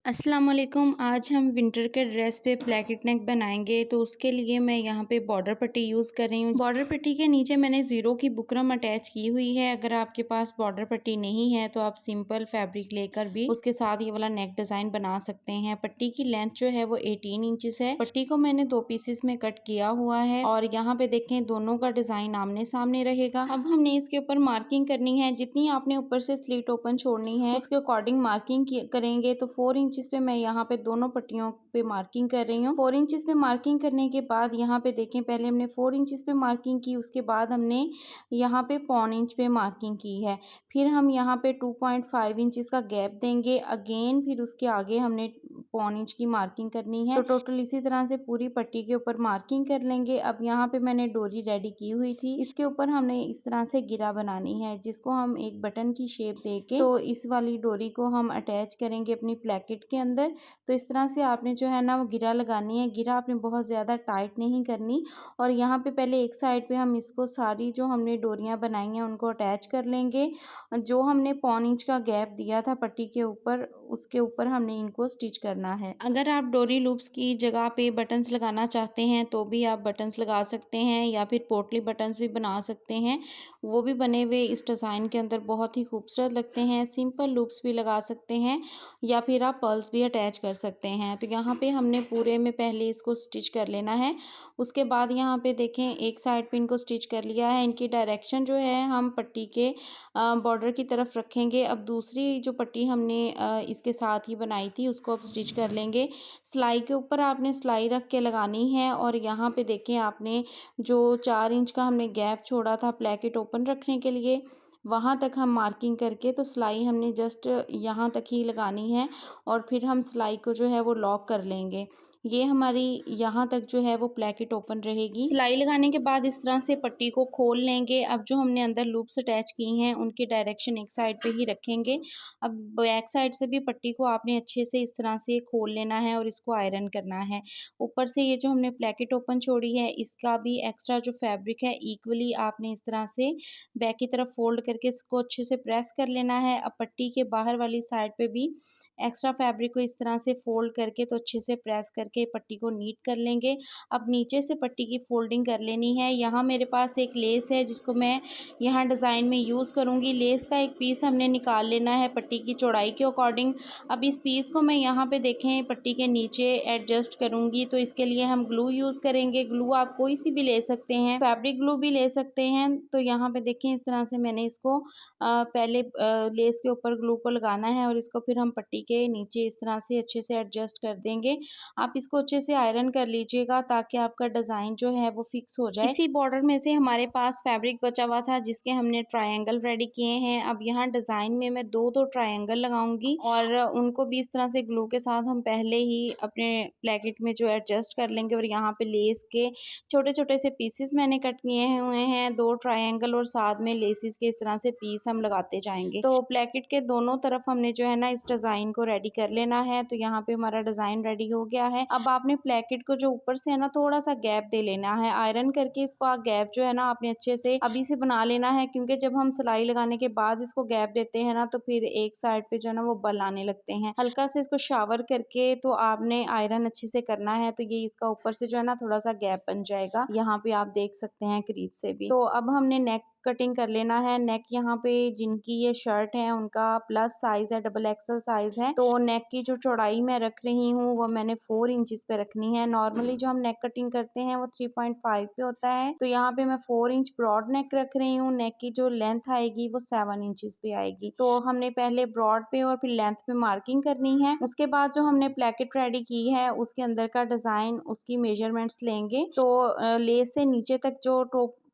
अस्सलाम वालेकुम। आज हम विंटर के ड्रेस पे प्लेकेट नेक बनाएंगे। तो उसके लिए मैं यहाँ पे बॉर्डर पट्टी यूज़ कर रही हूँ। बॉर्डर पट्टी के नीचे मैंने ज़ीरो की बुकरम अटैच की हुई है। अगर आपके पास बॉर्डर पट्टी नहीं है तो आप सिंपल फैब्रिक लेकर भी उसके साथ ये वाला नेक डिज़ाइन बना सकते हैं। पट्टी की लेंथ जो है वो 18 इंचेस है। पट्टी को मैंने 2 पीसेस में कट किया हुआ है और यहाँ पे देखें दोनों का डिज़ाइन आमने सामने रहेगा। अब हमने इसके ऊपर मार्किंग करनी है। जितनी आपने ऊपर से स्लीट ओपन छोड़नी है उसके अकॉर्डिंग मार्किंग करेंगे। तो 4 इंचेस पे मैं यहाँ पे दोनों पट्टियों पे मार्किंग कर रही हूँ। 4 इंचेस पे मार्किंग करने के बाद यहाँ पे देखें, पहले हमने 4 इंचेस पे मार्किंग की, उसके बाद हमने यहाँ पे 1.25 इंच पे मार्किंग की है। फिर हम यहाँ पे 2.5 इंचेस का गैप देंगे अगेन, फिर उसके आगे हमने 1.25 इंच की मार्किंग करनी है। तो टोटल इसी तरह से पूरी पट्टी के ऊपर मार्किंग कर लेंगे। अब यहाँ पे मैंने डोरी रेडी की हुई थी, इसके ऊपर हमने इस तरह से गिरा बनानी है जिसको हम एक बटन की शेप देके तो इस वाली डोरी को हम अटैच करेंगे अपनी प्लेकेट के अंदर। तो इस तरह से आपने जो है ना वो गिरा लगानी है। गिरा आपने बहुत ज़्यादा टाइट नहीं करनी। और यहाँ पे पहले एक साइड पे हम इसको सारी जो हमने डोरियाँ बनाई हैं उनको अटैच कर लेंगे। जो हमने 1.25 इंच का गैप दिया था पट्टी के ऊपर, उसके ऊपर हमने इनको स्टिच करना है। अगर आप डोरी लूप्स की जगह पे बटन्स लगाना चाहते हैं तो भी आप बटन्स लगा सकते हैं, या फिर पोटली बटन्स भी बना सकते हैं। वो भी बने हुए इस डिज़ाइन के अंदर बहुत ही खूबसूरत लगते हैं। सिंपल लूप्स भी लगा सकते हैं या फिर आप पर्ल्स भी अटैच कर सकते हैं। तो यहाँ पे हमने पूरे में पहले इसको स्टिच कर लेना है। उसके बाद यहाँ पे देखें एक साइड पे इनको स्टिच कर लिया है। इनकी डायरेक्शन जो है हम पट्टी के बॉर्डर की तरफ रखेंगे। अब दूसरी जो पट्टी हमने इसके साथ ही बनाई थी उसको अब स्टिच कर लेंगे। सिलाई के ऊपर आपने सिलाई रख के लगानी है। और यहाँ पे देखें आपने जो 4 इंच का हमने गैप छोड़ा था प्लेकेट ओपन रखने के लिए, वहाँ तक हम मार्किंग करके तो सिलाई हमने जस्ट यहाँ तक ही लगानी है और फिर हम सिलाई को जो है वो लॉक कर लेंगे। ये हमारी यहाँ तक जो है वो प्लेकेट ओपन रहेगी। सिलाई लगाने के बाद इस तरह से पट्टी को खोल लेंगे। अब जो हमने अंदर लूप्स अटैच की हैं उनकी डायरेक्शन एक साइड पे ही रखेंगे। अब बैक साइड से भी पट्टी को आपने अच्छे से इस तरह से खोल लेना है और इसको आयरन करना है। ऊपर से ये जो हमने प्लेकेट ओपन छोड़ी है इसका भी एक्स्ट्रा जो फैब्रिक है इक्वली आपने इस तरह से बैक की तरफ फोल्ड करके इसको अच्छे से प्रेस कर लेना है। अब पट्टी के बाहर वाली साइड पे भी एक्स्ट्रा फैब्रिक को इस तरह से फोल्ड करके तो अच्छे से प्रेस करके पट्टी को नीट कर लेंगे। अब नीचे से पट्टी की फोल्डिंग कर लेनी है। यहाँ मेरे पास एक लेस है जिसको मैं यहाँ डिज़ाइन में यूज़ करूँगी। लेस का एक पीस हमने निकाल लेना है पट्टी की चौड़ाई के अकॉर्डिंग। अब इस पीस को मैं यहाँ पे देखें पट्टी के नीचे एडजस्ट करूँगी। तो इसके लिए हम ग्लू यूज़ करेंगे। ग्लू आप कोई सी भी ले सकते हैं, फैब्रिक ग्लू भी ले सकते हैं। तो यहाँ पे देखें इस तरह से मैंने इसको पहले लेस के ऊपर ग्लू को लगाना है और इसको फिर हम पट्टी के नीचे इस तरह से अच्छे से एडजस्ट कर देंगे। आप इसको अच्छे से आयरन कर लीजिएगा ताकि आपका डिज़ाइन जो है वो फिक्स हो जाए। इसी बॉर्डर में से हमारे पास फैब्रिक बचा हुआ था जिसके हमने ट्रायंगल रेडी किए हैं। अब यहाँ डिज़ाइन में मैं 2-2 ट्रायंगल लगाऊंगी और उनको भी इस तरह से ग्लू के साथ हम पहले ही अपने प्लेकेट में जो एडजस्ट कर लेंगे। और यहाँ पे लेस के छोटे छोटे से पीसेस मैंने कट किए हुए हैं, 2 ट्रायंगल और साथ में लेसिस के इस तरह से पीस हम लगाते जाएंगे। तो प्लेकेट के दोनों तरफ हमने जो है ना इस डिज़ाइन को रेडी कर लेना है। तो यहाँ पे हमारा डिज़ाइन रेडी हो गया है। अब आपने प्लेकेट को जो ऊपर से है ना थोड़ा सा गैप दे लेना है, आयरन करके इसको गैप जो है ना आपने अच्छे से अभी से बना लेना है, क्योंकि जब हम सिलाई लगाने के बाद इसको गैप देते हैं ना तो फिर एक साइड पे जो है ना वो बल आने लगते हैं। हल्का से इसको शावर करके तो आपने आयरन अच्छे से करना है। तो ये इसका ऊपर से जो है ना थोड़ा सा गैप बन जाएगा, यहाँ पे आप देख सकते हैं करीब से भी। तो अब हमने नेक कटिंग कर लेना है। नेक यहाँ पे जिनकी ये शर्ट है उनका प्लस साइज है, डबल एक्सल साइज है। तो नेक की जो चौड़ाई मैं रख रही हूँ वो मैंने 4 इंचेस पे रखनी है। नॉर्मली जो हम नेक कटिंग करते हैं वो 3.5 पे होता है। तो यहाँ पे मैं 4 इंच ब्रॉड नेक रख रही हूँ। नेक की जो लेंथ आएगी वो 7 इंचेस पे आएगी। तो हमने पहले ब्रॉड पे और फिर लेंथ पे मार्किंग करनी है। उसके बाद जो हमने प्लेकेट रेडी की है उसके अंदर का डिजाइन उसकी मेजरमेंट्स लेंगे। तो लेस से नीचे तक जो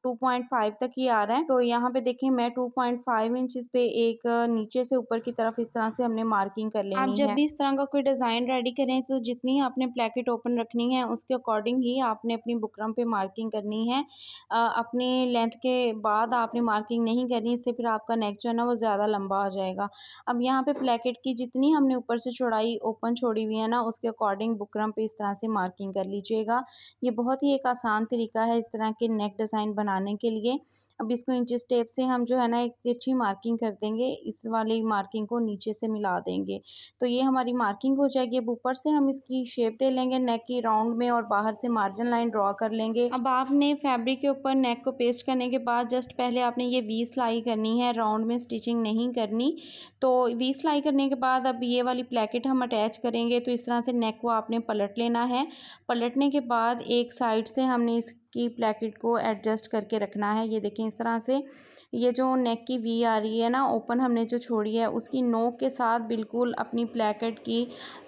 2.5 तक ही आ रहा है। तो यहाँ पे देखें मैं 2.5 इंचेस पे एक नीचे से ऊपर की तरफ इस तरह से हमने मार्किंग कर लेनी है। आप जब भी इस तरह का कोई डिज़ाइन रेडी करें तो जितनी आपने प्लेकेट ओपन रखनी है उसके अकॉर्डिंग ही आपने अपनी बुकरम पे मार्किंग करनी है। अपनी लेंथ के बाद आपने मार्किंग नहीं करनी, इससे फिर आपका नेक जो है ना वो ज़्यादा लंबा हो जाएगा। अब यहाँ पे प्लेकेट की जितनी हमने ऊपर से चौड़ाई ओपन छोड़ी हुई है ना उसके अकॉर्डिंग बुकरम पे इस तरह से मार्किंग कर लीजिएगा। ये बहुत ही एक आसान तरीका है इस तरह के नेक डिज़ाइन बनाने बनाने के लिए। अब इसको इंचिस टेप से हम जो है ना एक तिरछी मार्किंग कर देंगे, इस वाली मार्किंग को नीचे से मिला देंगे। तो ये हमारी मार्किंग हो जाएगी। अब ऊपर से हम इसकी शेप दे लेंगे नेक की राउंड में और बाहर से मार्जिन लाइन ड्रॉ कर लेंगे। अब आपने फैब्रिक के ऊपर नेक को पेस्ट करने के बाद जस्ट पहले आपने ये वी सिलाई करनी है, राउंड में स्टिचिंग नहीं करनी। तो वी सिलाई करने के बाद अब ये वाली प्लेकेट हम अटैच करेंगे। तो इस तरह से नेक को आपने पलट लेना है। पलटने के बाद एक साइड से हमने इसकी प्लेकेट को एडजस्ट करके रखना है। ये देखें इस तरह से ये जो नेक की वी आ रही है ना ओपन हमने जो छोड़ी है उसकी नोक के साथ बिल्कुल अपनी प्लेकेट की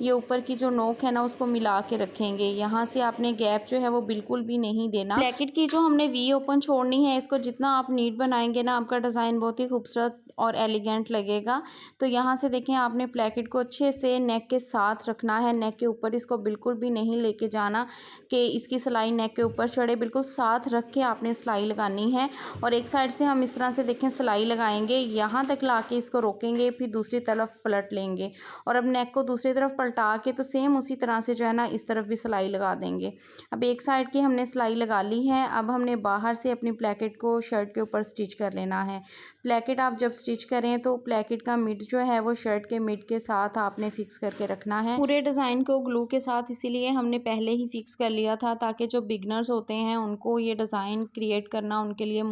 ये ऊपर की जो नोक है ना उसको मिला के रखेंगे। यहाँ से आपने गैप जो है वो बिल्कुल भी नहीं देना। प्लेकेट की जो हमने वी ओपन छोड़नी है, इसको जितना आप नीट बनाएंगे ना आपका डिज़ाइन बहुत ही खूबसूरत और एलिगेंट लगेगा। तो यहाँ से देखें आपने प्लेकेट को अच्छे से नेक के साथ रखना है, नेक के ऊपर इसको बिल्कुल भी नहीं लेके जाना कि इसकी सिलाई नेक के ऊपर चढ़े। बिल्कुल साथ रख के आपने सिलाई लगानी है और एक साइड से हम इस तरह से देखें सिलाई लगाएंगे, यहाँ तक लाके इसको रोकेंगे, फिर दूसरी तरफ पलट लेंगे और अब नेक को दूसरी तरफ पलटा के तो सेम उसी तरह से जो है ना इस तरफ भी सिलाई लगा देंगे। अब एक साइड की हमने सिलाई लगा ली है। अब हमने बाहर से अपनी प्लेकेट को शर्ट के ऊपर स्टिच कर लेना है। प्लेकेट आप जब स्टिच करें तो प्लेकेट का मिड जो है वो शर्ट के मिड के साथ आपने फिक्स करके रखना है। पूरे डिज़ाइन को ग्लू के साथ इसीलिए हमने पहले ही फिक्स कर लिया था ताकि जो बिगनर्स होते हैं उनको ये डिज़ाइन क्रिएट करना उनके लिए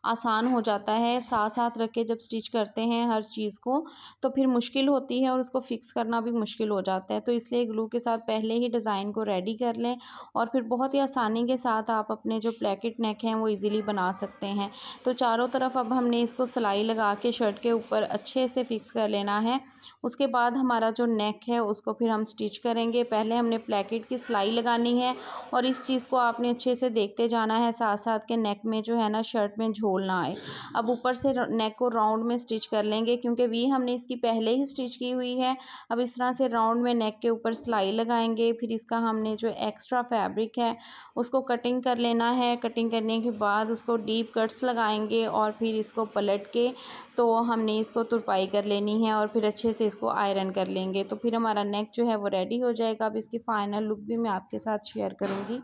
आसान हो जाता है। साथ साथ रख के जब स्टिच करते हैं हर चीज़ को तो फिर मुश्किल होती है और उसको फिक्स करना भी मुश्किल हो जाता है। तो इसलिए ग्लू के साथ पहले ही डिज़ाइन को रेडी कर लें और फिर बहुत ही आसानी के साथ आप अपने जो प्लेकेट नेक हैं वो ईज़िली बना सकते हैं। तो चारों तरफ अब हमने इसको सिलाई लगा के शर्ट के ऊपर अच्छे से फिक्स कर लेना है। उसके बाद हमारा जो नेक है उसको फिर हम स्टिच करेंगे। पहले हमने प्लेकेट की सिलाई लगानी है और इस चीज़ को आपने अच्छे से देखते जाना है साथ साथ के नेक में जो है ना शर्ट में झोल ना आए। अब ऊपर से नेक को राउंड में स्टिच कर लेंगे क्योंकि वी हमने इसकी पहले ही स्टिच की हुई है। अब इस तरह से राउंड में नेक के ऊपर सिलाई लगाएंगे। फिर इसका हमने जो एक्स्ट्रा फैब्रिक है उसको कटिंग कर लेना है। कटिंग करने के बाद उसको डीप कट्स लगाएंगे और फिर इसको पलट के तो हमने इसको तुरपाई कर लेनी है और फिर अच्छे से इसको आयरन कर लेंगे। तो फिर हमारा नेक जो है वो रेडी हो जाएगा। अब इसकी फ़ाइनल लुक भी मैं आपके साथ शेयर करूँगी।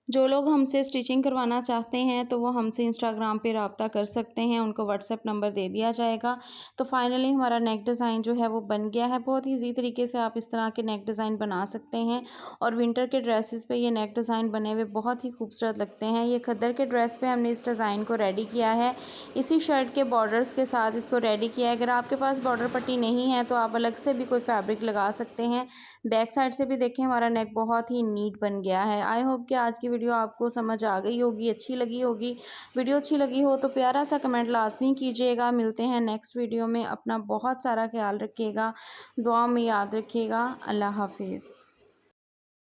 जो लोग हमसे स्टिचिंग करवाना चाहते हैं तो वो हमसे इंस्टाग्राम पे रब्ता कर सकते हैं, उनको व्हाट्सएप नंबर दे दिया जाएगा। तो फाइनली हमारा नेक डिज़ाइन जो है वो बन गया है। बहुत ईजी तरीके से आप इस तरह के नेक डिज़ाइन बना सकते हैं और विंटर के ड्रेसेस पे ये नेक डिज़ाइन बने हुए बहुत ही खूबसूरत लगते हैं। ये खद्दर के ड्रेस पे हमने इस डिज़ाइन को रेडी किया है, इसी शर्ट के बॉर्डर्स के साथ इसको रेडी किया है। अगर आपके पास बॉर्डर पट्टी नहीं है तो आप अलग से भी कोई फैब्रिक लगा सकते हैं। बैक साइड से भी देखें हमारा नेक बहुत ही नीट बन गया है। आई होप कि आज की वीडियो आपको समझ आ गई होगी, अच्छी लगी होगी। वीडियो अच्छी लगी हो तो प्यारा सा कमेंट लाजमी कीजिएगा। मिलते हैं नेक्स्ट वीडियो में। अपना बहुत सारा ख्याल रखिएगा, दुआ में याद रखिएगा। अल्लाह हाफिज़।